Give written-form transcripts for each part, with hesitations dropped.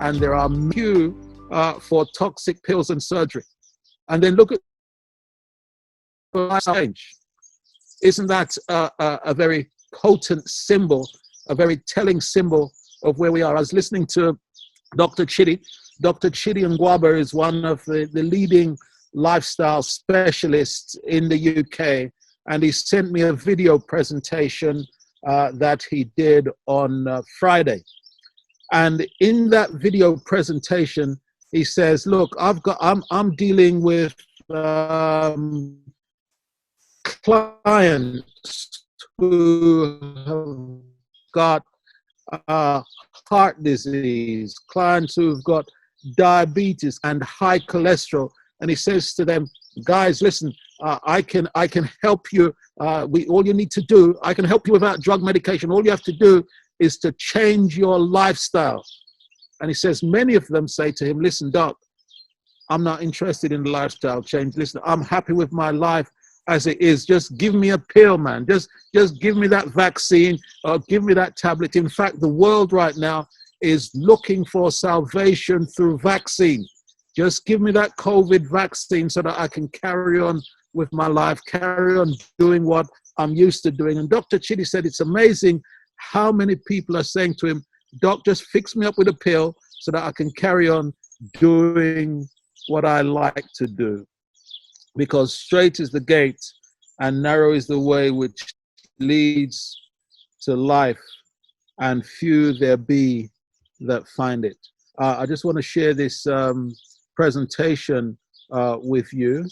And there are queue for toxic pills and surgery. And then look at change. Isn't that a very potent symbol, a very telling symbol of where we are? I was listening to Dr. Chidi. Dr. Chidi Ngwaba is one of the leading lifestyle specialists in the UK, and he sent me a video presentation that he did on Friday. And in that video presentation, he says, look, I'm dealing with clients who have got heart disease, clients who've got diabetes and high cholesterol. And he says to them, guys, listen, I can help you. All you need to do, I can help you without drug medication. All you have to do is to change your lifestyle. And he says, many of them say to him, listen, doc, I'm not interested in the lifestyle change. Listen, I'm happy with my life as it is. Just give me a pill, man. Just give me that vaccine or give me that tablet. In fact, the world right now is looking for salvation through vaccine. Just give me that COVID vaccine so that I can carry on with my life, carry on doing what I'm used to doing. And Dr. Chidi said, it's amazing how many people are saying to him, doc, just fix me up with a pill so that I can carry on doing what I like to do. Because straight is the gate and narrow is the way which leads to life, and few there be that find it. I just want to share this presentation with you.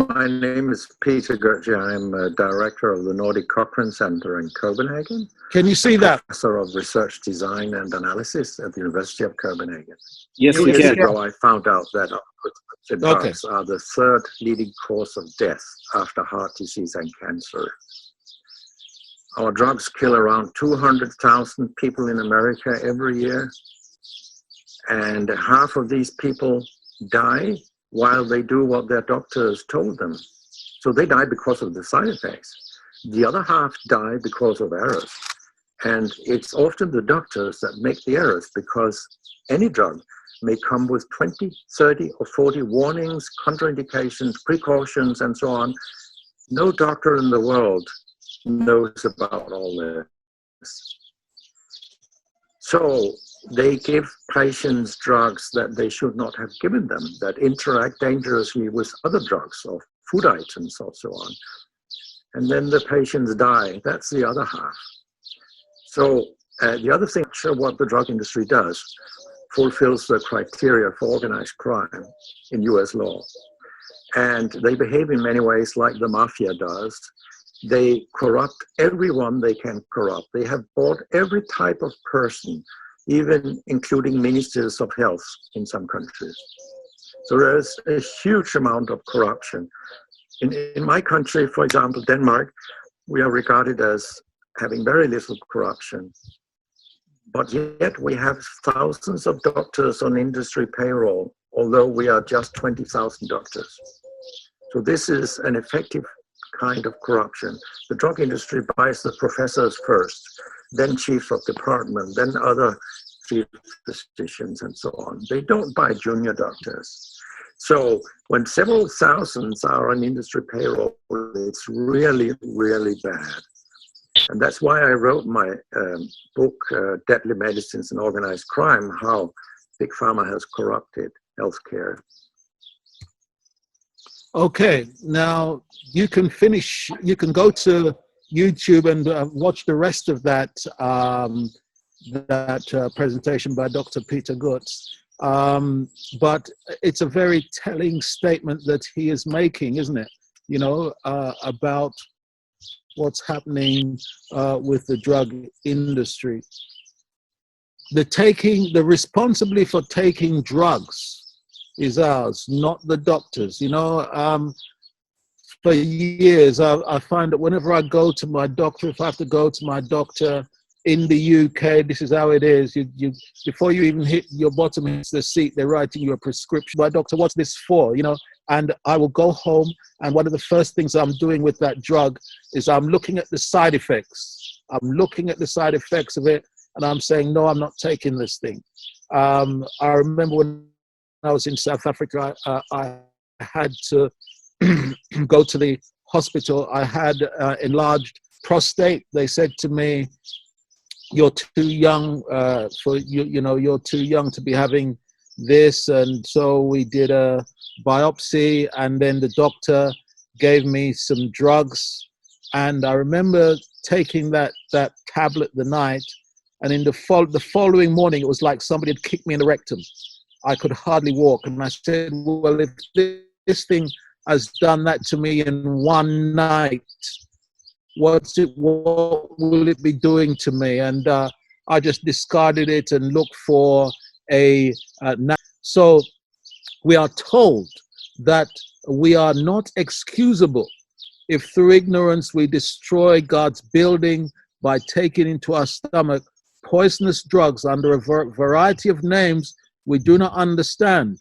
My name is Peter Gurtje. I'm a director of the Nordic Cochrane Center in Copenhagen. Can you see that? Professor of Research Design and Analysis at the University of Copenhagen. Yes, we Years can. ago, I found out that prescription drugs are the third leading cause of death after heart disease and cancer. Our drugs kill around 200,000 people in America every year, and half of these people die while they do what their doctors told them. So they die because of the side effects. The other half die because of errors. And it's often the doctors that make the errors, because any drug may come with 20, 30, or 40 warnings, contraindications, precautions, and so on. No doctor in the world knows about all this. So they give patients drugs that they should not have given them, that interact dangerously with other drugs or food items or so on. And then the patients die. That's the other half. So the other thing, what the drug industry does, fulfills the criteria for organized crime in US law. And they behave in many ways like the mafia does. They corrupt everyone they can corrupt. They have bought every type of person, even including ministers of health in some countries. So there's a huge amount of corruption. In my country, for example, Denmark, we are regarded as having very little corruption. But yet we have thousands of doctors on industry payroll, although we are just 20,000 doctors. So this is an effective kind of corruption. The drug industry buys the professors first, then chiefs of department, then other chief physicians and so on. They don't buy junior doctors. So when several thousands are on industry payroll, it's really, really bad. And that's why I wrote my book, Deadly Medicines and Organized Crime, How Big Pharma Has Corrupted Healthcare. Okay, now you can go to YouTube and watch the rest of that presentation by Dr. Peter Gurtje. But it's a very telling statement that he is making, isn't it? You know, about what's happening with the drug industry. the responsibility for taking drugs is ours, not the doctors. You know, for years, I find that whenever I go to my doctor, if I have to go to my doctor in the UK, this is how it is. You before you even hit your bottom hits the seat, they're writing you a prescription. My doctor, what's this for? You know, and I will go home, and one of the first things I'm doing with that drug is I'm looking at the side effects. I'm looking at the side effects of it, and I'm saying, no, I'm not taking this thing. I remember when I was in South Africa, I had to go to the hospital. I had enlarged prostate. They said to me, you're too young for you know, you're too young to be having this. And so we did a biopsy, and then the doctor gave me some drugs. And I remember taking that tablet the night, and in the following morning, it was like somebody had kicked me in the rectum. I could hardly walk. And I said, well, if this thing has done that to me in one night, what will it be doing to me? And I just discarded it and looked for a so we are told that we are not excusable if through ignorance we destroy God's building by taking into our stomach poisonous drugs under a variety of names we do not understand.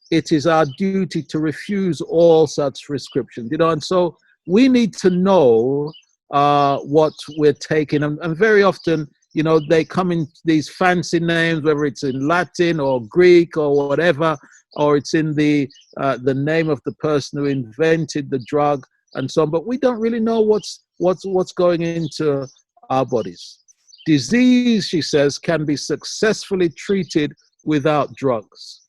It is our duty to refuse all such prescriptions, you know, and so we need to know what we're taking. And very often, you know, they come in these fancy names, whether it's in Latin or Greek or whatever, or it's in the name of the person who invented the drug and so on. But we don't really know what's going into our bodies. Disease, she says, can be successfully treated without drugs.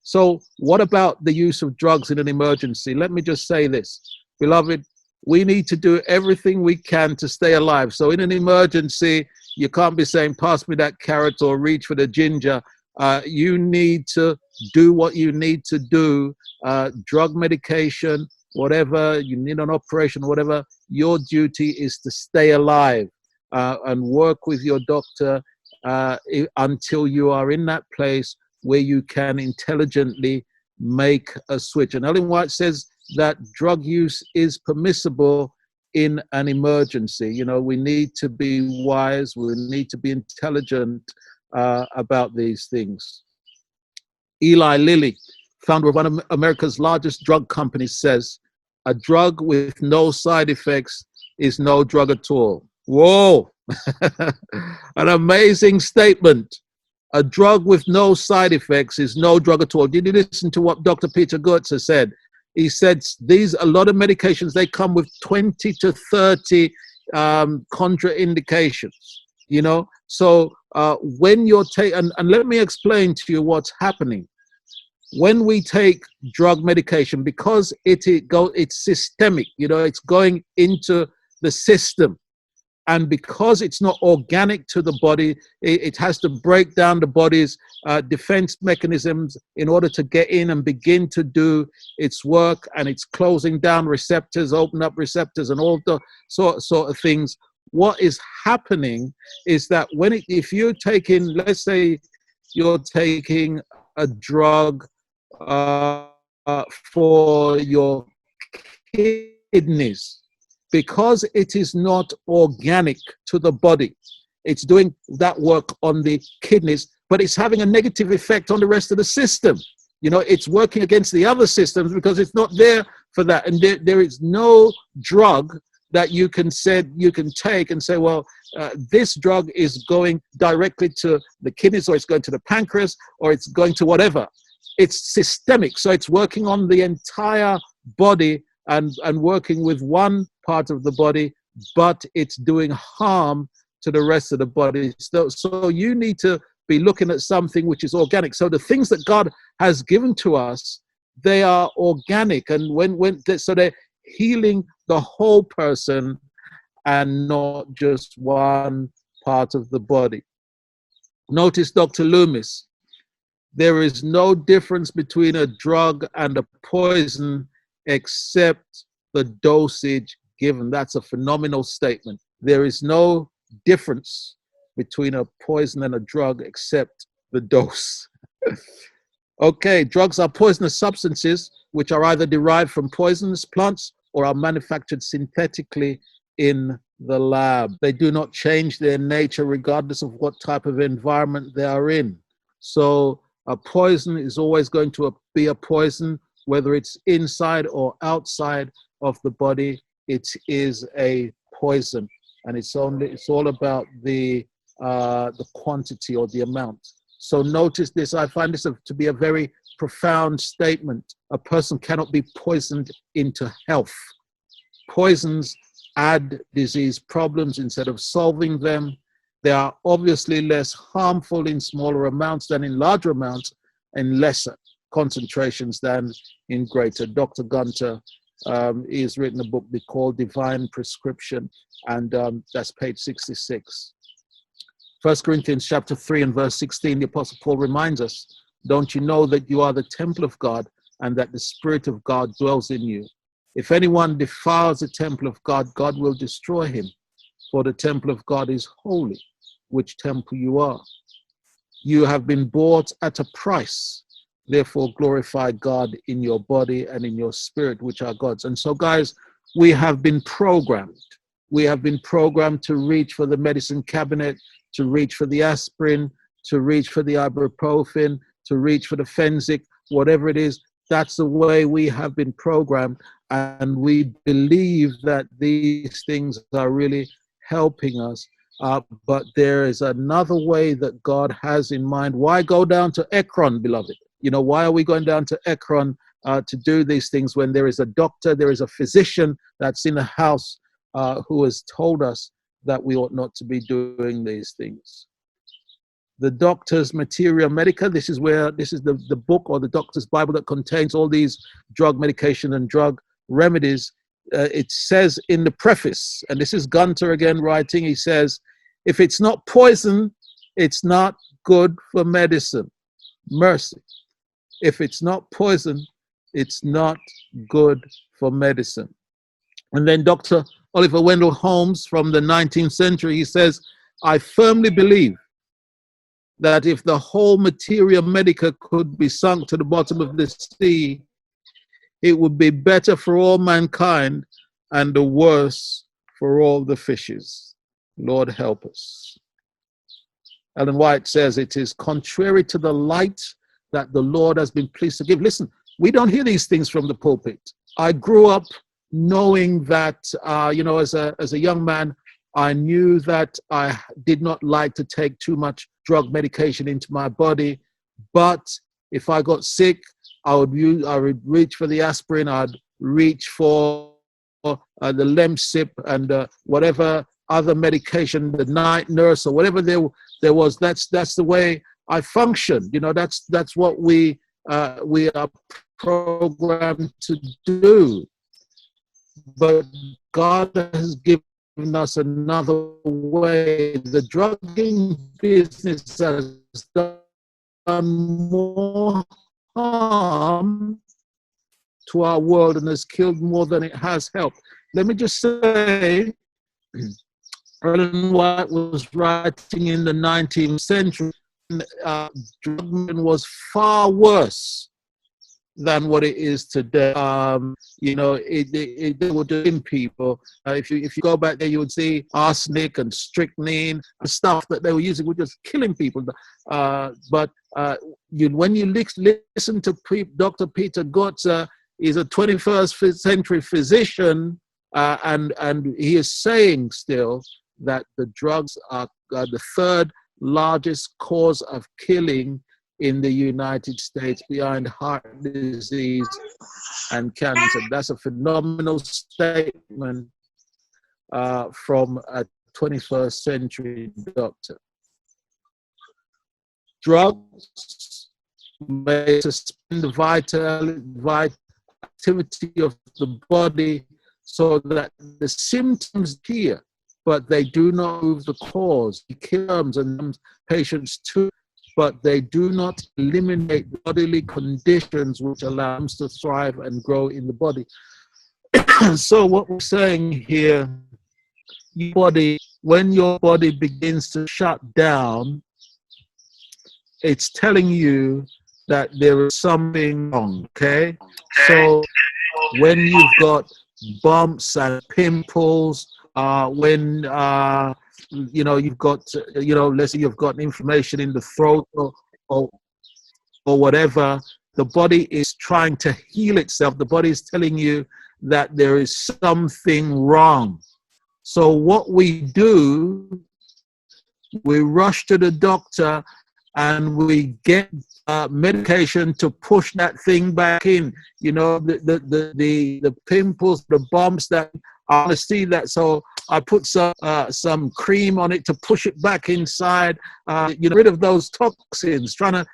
So what about the use of drugs in an emergency? Let me just say this, beloved, we need to do everything we can to stay alive. So in an emergency, you can't be saying, pass me that carrot or reach for the ginger. You need to do what you need to do, drug medication, whatever, you need an operation, whatever. Your duty is to stay alive and work with your doctor until you are in that place where you can intelligently make a switch. And Ellen White says that drug use is permissible in an emergency. You know, we need to be wise, we need to be intelligent about these things. Eli Lilly, founder of one of America's largest drug companies, says, a drug with no side effects is no drug at all. Whoa, an amazing statement. A drug with no side effects is no drug at all. Did you listen to what Dr. Peter Goetze said? He said a lot of medications, they come with 20 to 30 contraindications, you know? So when you're taking, and let me explain to you what's happening. When we take drug medication, because it's systemic, you know, it's going into the system. And because it's not organic to the body, it has to break down the body's defense mechanisms in order to get in and begin to do its work. And it's closing down receptors, open up receptors, and all the sort of things. What is happening is that if you're taking, let's say you're taking a drug for your kidneys, because it is not organic to the body, it's doing that work on the kidneys, but it's having a negative effect on the rest of the system. You know, it's working against the other systems because it's not there for that. And there is no drug that you can take and say, well, this drug is going directly to the kidneys, or it's going to the pancreas, or it's going to whatever. It's systemic, so it's working on the entire body and working with one part of the body, but it's doing harm to the rest of the body. So you need to be looking at something which is organic. So the things that God has given to us, they are organic, and so they're healing the whole person and not just one part of the body. Notice Dr. Loomis, there is no difference between a drug and a poison except the dosage given. That's a phenomenal statement. There is no difference between a poison and a drug except the dose. Okay, drugs are poisonous substances which are either derived from poisonous plants or are manufactured synthetically in the lab. They do not change their nature regardless of what type of environment they are in. So a poison is always going to be a poison, whether it's inside or outside of the body. It is a poison, and it's all about the quantity or the amount. So notice this. I find this to be a very profound statement. A person cannot be poisoned into health. Poisons add disease problems instead of solving them. They are obviously less harmful in smaller amounts than in larger amounts, and lesser concentrations than in greater. Dr. Gunter he's written a book called Divine Prescription, and that's page 66. 1 Corinthians chapter 3 and verse 16, the Apostle Paul reminds us, don't you know that you are the temple of God and that the Spirit of God dwells in you? If anyone defiles the temple of God, God will destroy him, for the temple of God is holy, which temple you are. You have been bought at a price. Therefore, glorify God in your body and in your spirit, which are God's. And so, guys, we have been programmed. We have been programmed to reach for the medicine cabinet, to reach for the aspirin, to reach for the ibuprofen, to reach for the Fensic, whatever it is. That's the way we have been programmed. And we believe that these things are really helping us. But there is another way that God has in mind. Why go down to Ekron, beloved? You know, why are we going down to Ekron to do these things when there is a doctor, there is a physician that's in the house who has told us that we ought not to be doing these things? The Doctor's Materia Medica, this is the book or the Doctor's Bible that contains all these drug medication and drug remedies. It says in the preface, and this is Gunter again writing, he says, if it's not poison, it's not good for medicine. Mercy. If it's not poison, it's not good for medicine. And then Dr. Oliver Wendell Holmes from the 19th century, he says, I firmly believe that if the whole Materia Medica could be sunk to the bottom of the sea, it would be better for all mankind and the worse for all the fishes. Lord help us. Ellen White says it is contrary to the light that the Lord has been pleased to give. Listen, we don't hear these things from the pulpit. I grew up knowing that, as a young man, I knew that I did not like to take too much drug medication into my body. But if I got sick, I would reach for the aspirin. I'd reach for the Lemsip and whatever other medication, the night nurse or whatever there was. That's the way I function. You know, that's what we are programmed to do. But God has given us another way. The drugging business has done more harm to our world and has killed more than it has helped. Let me just say, Ellen White was writing in the 19th century. Drug was far worse than what it is today. They were doing people. If you go back there, you would see arsenic and strychnine, the stuff that they were using was just killing people. When you listen to Dr. Peter Gotzer, he's a 21st century physician, and he is saying still that the drugs are the third largest cause of killing in the United States behind heart disease and cancer. That's a phenomenal statement from a 21st century doctor. Drugs may suspend the vital activity of the body so that the symptoms appear, but they do not move the cause. They kill germs and patients too, but they do not eliminate bodily conditions which allow them to thrive and grow in the body. So what we're saying here, your body when your body begins to shut down, it's telling you that there is something wrong, okay? So when you've got bumps and pimples, when you've got, let's say you've got inflammation in the throat or whatever, the body is trying to heal itself. The body is telling you that there is something wrong. So what we do, we rush to the doctor and we get medication to push that thing back in. You know, the pimples, the bumps, that I want to see that. So I put some cream on it to push it back inside. Rid of those toxins, trying to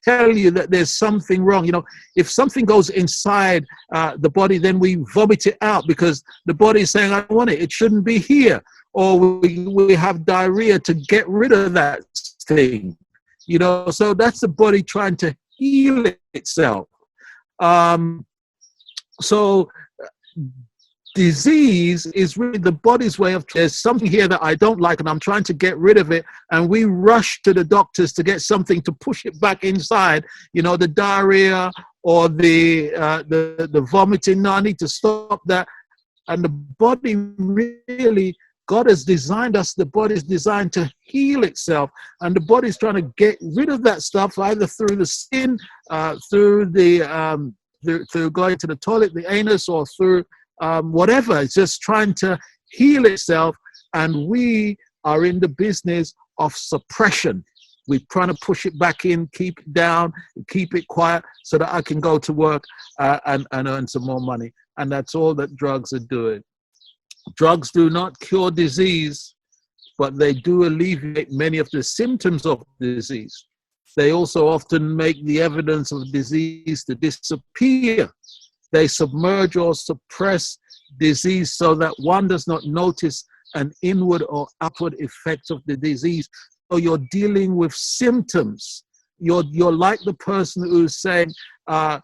tell you that there's something wrong. You know, if something goes inside the body, then we vomit it out because the body is saying, I don't want it. It shouldn't be here. Or we have diarrhea to get rid of that thing. You know, so that's the body trying to heal itself. So disease is really the body's way of, there's something here that I don't like and I'm trying to get rid of it, and we rush to the doctors to get something to push it back inside. You know, the diarrhea or the vomiting. No, I need to stop that. And the body really, God has designed us, the body is designed to heal itself, and the body is trying to get rid of that stuff either through the skin, through going to the toilet, the anus, or through whatever. It's just trying to heal itself, and we are in the business of suppression. We're trying to push it back in, keep it down, keep it quiet so that I can go to work and earn some more money. And that's all that drugs are doing. Drugs do not cure disease, but they do alleviate many of the symptoms of disease. They also often make the evidence of disease to disappear. They submerge or suppress disease so that one does not notice an inward or outward effect of the disease. So you're dealing with symptoms. You're like the person who's saying that,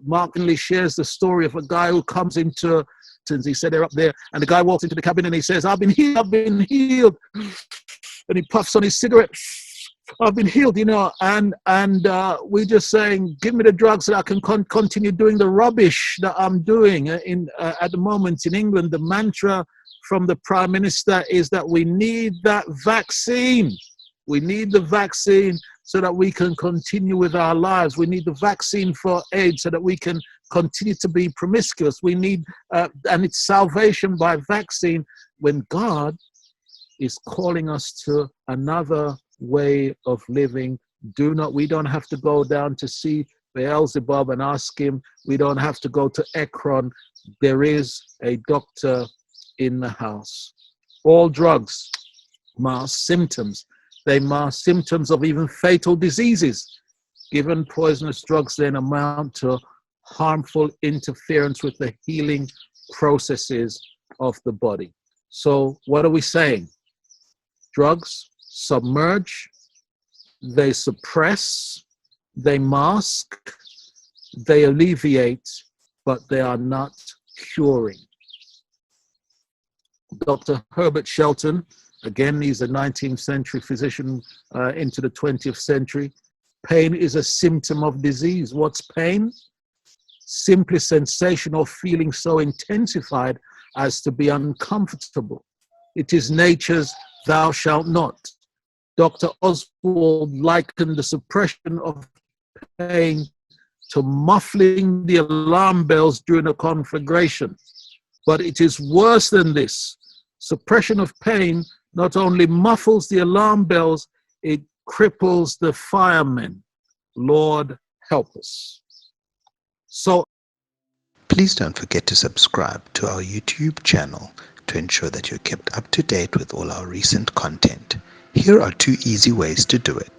Mark Inley shares the story of a guy who comes into, he said they're up there, and the guy walks into the cabin and he says, I've been healed. And he puffs on his cigarette. I've been healed, and we're just saying, give me the drugs so that I can continue doing the rubbish that I'm doing. At the moment in England, the mantra from the Prime Minister is that we need that vaccine. We need the vaccine so that we can continue with our lives. We need the vaccine for AIDS so that we can continue to be promiscuous. We need, and it's salvation by vaccine, when God is calling us to another way of living. We don't have to go down to see Beelzebub and ask him. We don't have to go to Ekron. There is a doctor in the house. All drugs mask symptoms. They mask symptoms of even fatal diseases. Given poisonous drugs then amount to harmful interference with the healing processes of the body. So what are we saying? Drugs submerge, they suppress, they mask, they alleviate, but they are not curing. Dr. Herbert Shelton, again, he's a 19th century physician into the 20th century. Pain is a symptom of disease. What's pain? Simply sensation or feeling so intensified as to be uncomfortable. It is nature's thou shalt not. Dr. Oswald likened the suppression of pain to muffling the alarm bells during a conflagration. But it is worse than this. Suppression of pain not only muffles the alarm bells, it cripples the firemen. Lord, help us. So, please don't forget to subscribe to our YouTube channel to ensure that you're kept up to date with all our recent content. Here are 2 easy ways to do it.